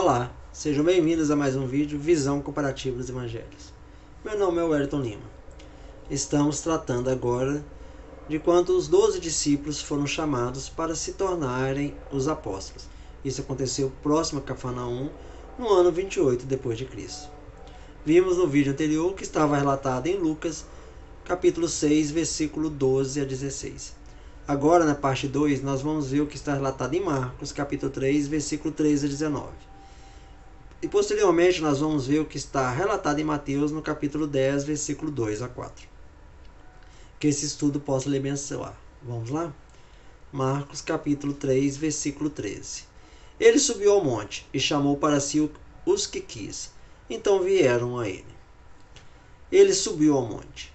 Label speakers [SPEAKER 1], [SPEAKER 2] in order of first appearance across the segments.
[SPEAKER 1] Olá, sejam bem-vindos a mais um vídeo Visão Comparativa dos Evangelhos. Meu nome é Wellington Lima. Estamos tratando agora de quando os 12 discípulos foram chamados para se tornarem os apóstolos. Isso aconteceu próximo a Cafarnaum, no ano 28 depois de Cristo. Vimos no vídeo anterior que estava relatado em Lucas, capítulo 6, versículo 12 a 16. Agora, na parte 2, nós vamos ver o que está relatado em Marcos, capítulo 3, versículo 13 a 19. E posteriormente nós vamos ver o que está relatado em Mateus, no capítulo 10, versículo 2 a 4. Que esse estudo possa lhe abençoar. Vamos lá? Marcos, capítulo 3, versículo 13. Ele subiu ao monte e chamou para si os que quis. Então vieram a ele. Ele subiu ao monte.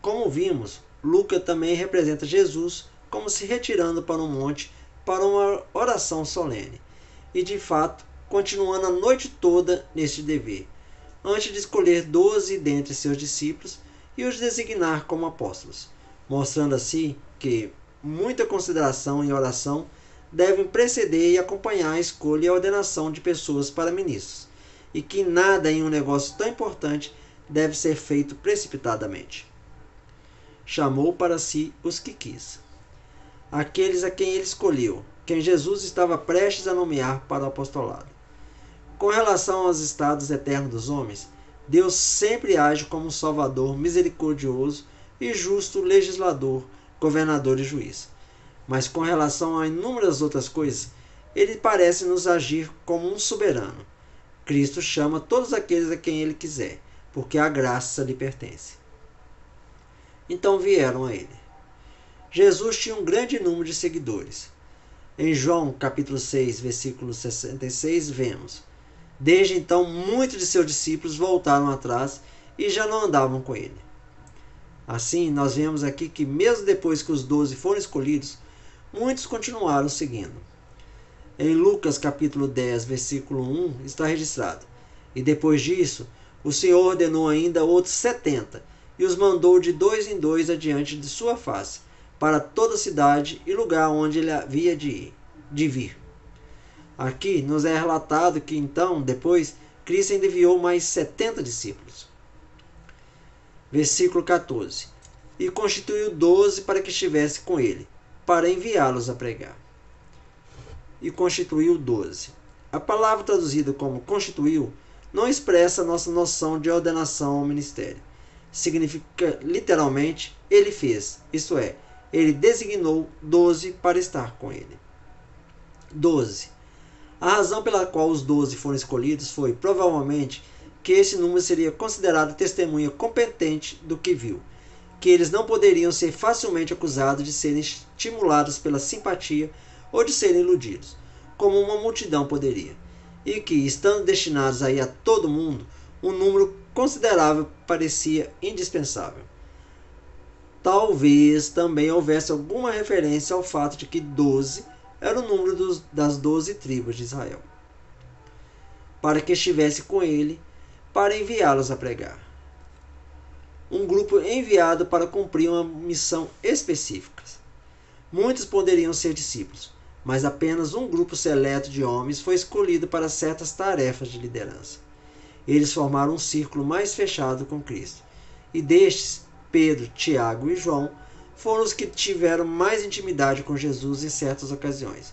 [SPEAKER 1] Como vimos, Lucas também representa Jesus como se retirando para um monte para uma oração solene. E de fato, continuando a noite toda neste dever, antes de escolher 12 dentre seus discípulos e os designar como apóstolos, mostrando assim que muita consideração e oração devem preceder e acompanhar a escolha e a ordenação de pessoas para ministros, e que nada em um negócio tão importante deve ser feito precipitadamente. Chamou para si os que quis, aqueles a quem ele escolheu, quem Jesus estava prestes a nomear para o apostolado. Com relação aos estados eternos dos homens, Deus sempre age como um salvador misericordioso e justo legislador, governador e juiz. Mas com relação a inúmeras outras coisas, ele parece nos agir como um soberano. Cristo chama todos aqueles a quem ele quiser, porque a graça lhe pertence. Então vieram a ele. Jesus tinha um grande número de seguidores. Em João capítulo 6, versículo 66, vemos: desde então muitos de seus discípulos voltaram atrás e já não andavam com ele. Assim, nós vemos aqui que mesmo depois que os 12 foram escolhidos, muitos continuaram seguindo. Em Lucas capítulo 10, versículo 1, está registrado: e depois disso, o Senhor ordenou ainda outros 70, e os mandou de 2 em 2 adiante de sua face, para toda a cidade e lugar onde ele havia de vir. Aqui nos é relatado que então, depois, Cristo ainda enviou mais 70 discípulos. Versículo 14. E constituiu 12 para que estivesse com ele, para enviá-los a pregar. E constituiu 12. A palavra traduzida como constituiu não expressa a nossa noção de ordenação ao ministério. Significa literalmente, ele fez, isto é, ele designou 12 para estar com ele. 12. A razão pela qual os 12 foram escolhidos foi, provavelmente, que esse número seria considerado testemunha competente do que viu, que eles não poderiam ser facilmente acusados de serem estimulados pela simpatia ou de serem iludidos, como uma multidão poderia, e que, estando destinados a ir a todo mundo, um número considerável parecia indispensável. Talvez também houvesse alguma referência ao fato de que 12 era o número das 12 tribos de Israel, para que estivesse com ele, para enviá-los a pregar. Um grupo enviado para cumprir uma missão específica. Muitos poderiam ser discípulos, mas apenas um grupo seleto de homens foi escolhido para certas tarefas de liderança. Eles formaram um círculo mais fechado com Cristo, e destes, Pedro, Tiago e João foram os que tiveram mais intimidade com Jesus em certas ocasiões,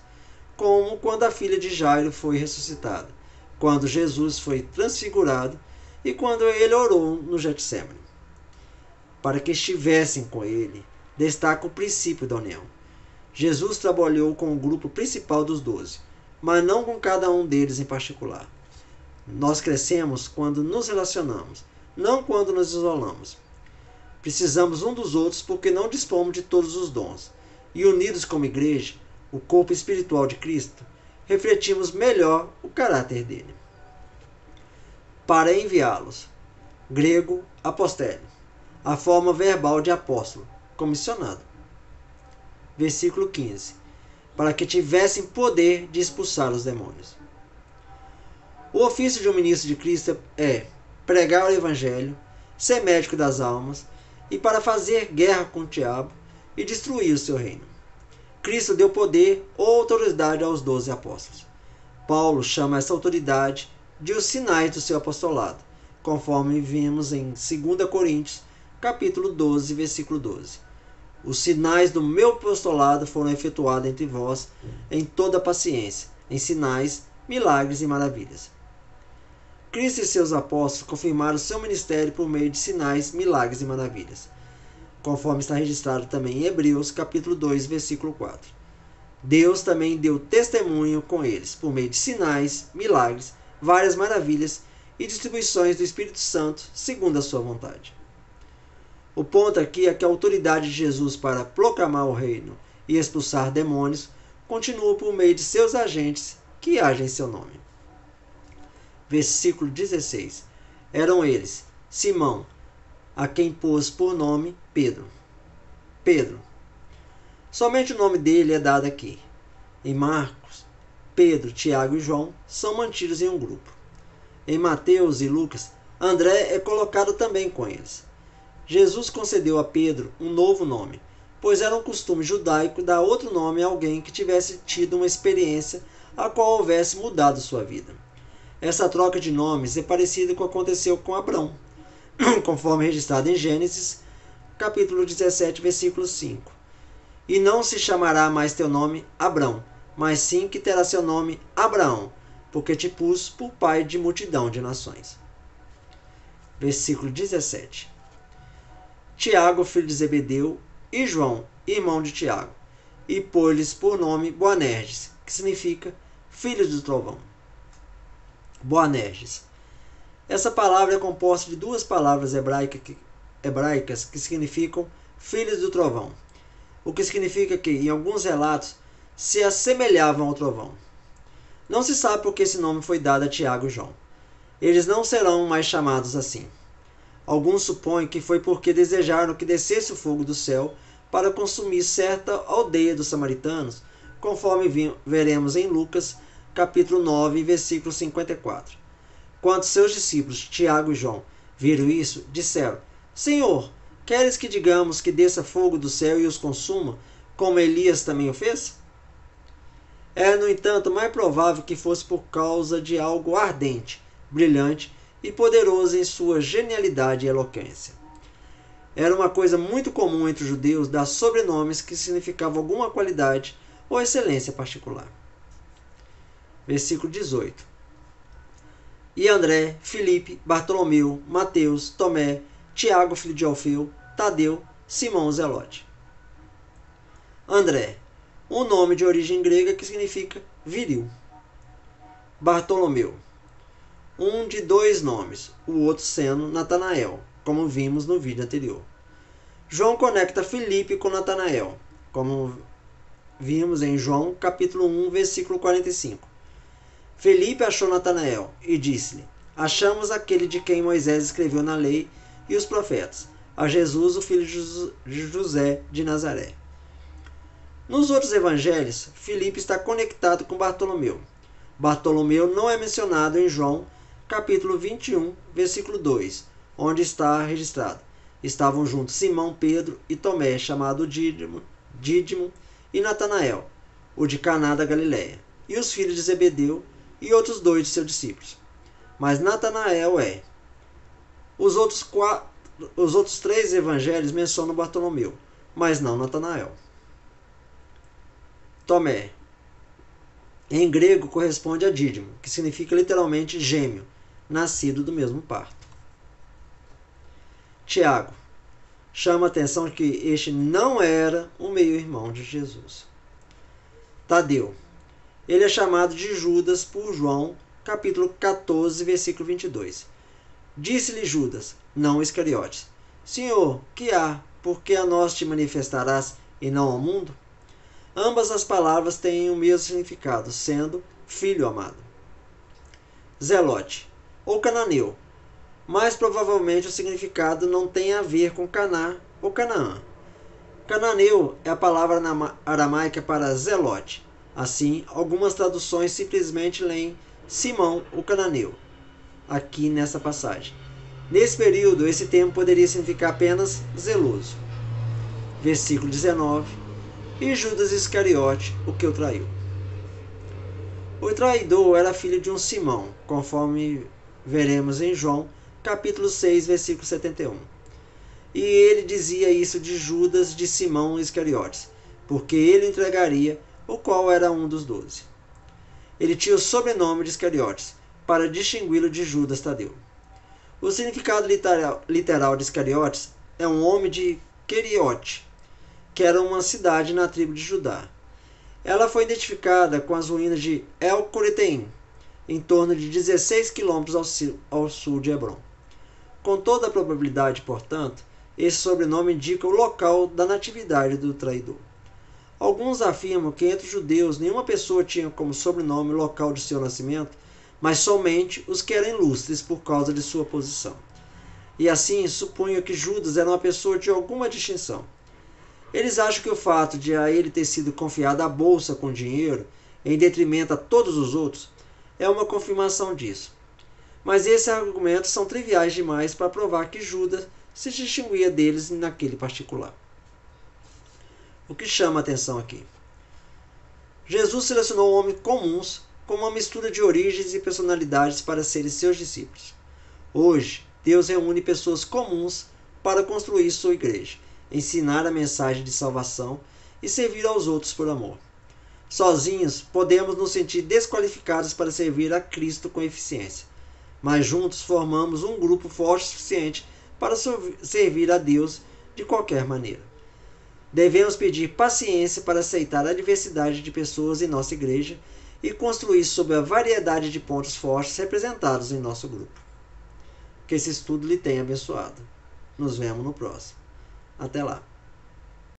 [SPEAKER 1] como quando a filha de Jairo foi ressuscitada, quando Jesus foi transfigurado e quando ele orou no Getsemane. Para que estivessem com ele, destaca o princípio da união. Jesus trabalhou com o grupo principal dos 12, mas não com cada um deles em particular. Nós crescemos quando nos relacionamos, não quando nos isolamos. Precisamos um dos outros porque não dispomos de todos os dons. E unidos como igreja, o corpo espiritual de Cristo, refletimos melhor o caráter dele. Para enviá-los. Grego, apostélio. A forma verbal de apóstolo, comissionado. Versículo 15. Para que tivessem poder de expulsar os demônios. O ofício de um ministro de Cristo é pregar o evangelho, ser médico das almas, e para fazer guerra com o diabo e destruir o seu reino. Cristo deu poder ou autoridade aos 12 apóstolos. Paulo chama essa autoridade de os sinais do seu apostolado, conforme vimos em 2 Coríntios, capítulo 12, versículo 12. Os sinais do meu apostolado foram efetuados entre vós em toda paciência, em sinais, milagres e maravilhas. Cristo e seus apóstolos confirmaram seu ministério por meio de sinais, milagres e maravilhas, conforme está registrado também em Hebreus, capítulo 2, versículo 4. Deus também deu testemunho com eles, por meio de sinais, milagres, várias maravilhas e distribuições do Espírito Santo, segundo a sua vontade. O ponto aqui é que a autoridade de Jesus para proclamar o reino e expulsar demônios continua por meio de seus agentes que agem em seu nome. Versículo 16. Eram eles, Simão, a quem pôs por nome Pedro. Pedro. Somente o nome dele é dado aqui. Em Marcos, Pedro, Tiago e João são mantidos em um grupo. Em Mateus e Lucas, André é colocado também com eles. Jesus concedeu a Pedro um novo nome, pois era um costume judaico dar outro nome a alguém que tivesse tido uma experiência a qual houvesse mudado sua vida. Essa troca de nomes é parecida com o que aconteceu com Abrão, conforme registrado em Gênesis, capítulo 17, versículo 5. E não se chamará mais teu nome Abrão, mas sim que terá seu nome Abraão, porque te pus por pai de multidão de nações. Versículo 17. Tiago, filho de Zebedeu, e João, irmão de Tiago, e pôs-lhes por nome Boanerges, que significa filhos do trovão. Boanerges. Essa palavra é composta de duas palavras hebraicas que significam filhos do trovão, o que significa que, em alguns relatos, se assemelhavam ao trovão. Não se sabe por que esse nome foi dado a Tiago e João. Eles não serão mais chamados assim. Alguns supõem que foi porque desejaram que descesse o fogo do céu para consumir certa aldeia dos samaritanos, conforme veremos em Lucas, capítulo 9, versículo 54. Quando seus discípulos, Tiago e João, viram isso, disseram: Senhor, queres que digamos que desça fogo do céu e os consuma, como Elias também o fez? Era, no entanto, mais provável que fosse por causa de algo ardente, brilhante e poderoso em sua genialidade e eloquência. Era uma coisa muito comum entre os judeus dar sobrenomes que significavam alguma qualidade ou excelência particular. Versículo 18. E André, Filipe, Bartolomeu, Mateus, Tomé, Tiago, filho de Alfeu, Tadeu, Simão Zelote. André, um nome de origem grega que significa viril. Bartolomeu, um de dois nomes, o outro sendo Natanael, como vimos no vídeo anterior. João conecta Filipe com Natanael, como vimos em João capítulo 1, versículo 45. Filipe achou Natanael e disse-lhe: Achamos aquele de quem Moisés escreveu na lei e os profetas, a Jesus, o filho de José de Nazaré. Nos outros evangelhos, Filipe está conectado com Bartolomeu. Bartolomeu não é mencionado em João, capítulo 21, versículo 2, onde está registrado: Estavam juntos Simão, Pedro e Tomé, chamado Dídimo, e Natanael, o de Caná da Galileia, e os filhos de Zebedeu e outros dois de seus discípulos. Mas Natanael é. Os outros três evangelhos mencionam Bartolomeu, mas não Natanael. Tomé, em grego, corresponde a Dídimo, que significa literalmente gêmeo, nascido do mesmo parto. Tiago, chama a atenção que este não era o meio-irmão de Jesus. Tadeu, ele é chamado de Judas por João, capítulo 14, versículo 22. Disse-lhe Judas, não Iscariotes: Senhor, que há? Por que a nós te manifestarás e não ao mundo? Ambas as palavras têm o mesmo significado, sendo filho amado. Zelote, ou cananeu, mas provavelmente o significado não tem a ver com Caná ou Canaã. Cananeu é a palavra aramaica para zelote. Assim, algumas traduções simplesmente leem Simão, o cananeu, aqui nessa passagem. Nesse período, esse termo poderia significar apenas zeloso. Versículo 19. E Judas Iscariote, o que o traiu. O traidor era filho de um Simão, conforme veremos em João, capítulo 6, versículo 71. E ele dizia isso de Judas de Simão Iscariotes, porque ele entregaria, o qual era um dos 12. Ele tinha o sobrenome de Iscariotes, para distingui-lo de Judas Tadeu. O significado literal de Iscariotes é um homem de Queriote, que era uma cidade na tribo de Judá. Ela foi identificada com as ruínas de El Coreteim, em torno de 16 quilômetros ao sul de Hebrom. Com toda a probabilidade, portanto, esse sobrenome indica o local da natividade do traidor. Alguns afirmam que entre os judeus nenhuma pessoa tinha como sobrenome o local de seu nascimento, mas somente os que eram ilustres por causa de sua posição. E assim supunham que Judas era uma pessoa de alguma distinção. Eles acham que o fato de a ele ter sido confiada a bolsa com dinheiro, em detrimento a todos os outros, é uma confirmação disso. Mas esses argumentos são triviais demais para provar que Judas se distinguia deles naquele particular. O que chama a atenção aqui? Jesus selecionou homens comuns com uma mistura de origens e personalidades para serem seus discípulos. Hoje, Deus reúne pessoas comuns para construir sua igreja, ensinar a mensagem de salvação e servir aos outros por amor. Sozinhos, podemos nos sentir desqualificados para servir a Cristo com eficiência, mas juntos formamos um grupo forte o suficiente para servir a Deus de qualquer maneira. Devemos pedir paciência para aceitar a diversidade de pessoas em nossa igreja e construir sobre a variedade de pontos fortes representados em nosso grupo. Que esse estudo lhe tenha abençoado. Nos vemos no próximo. Até lá.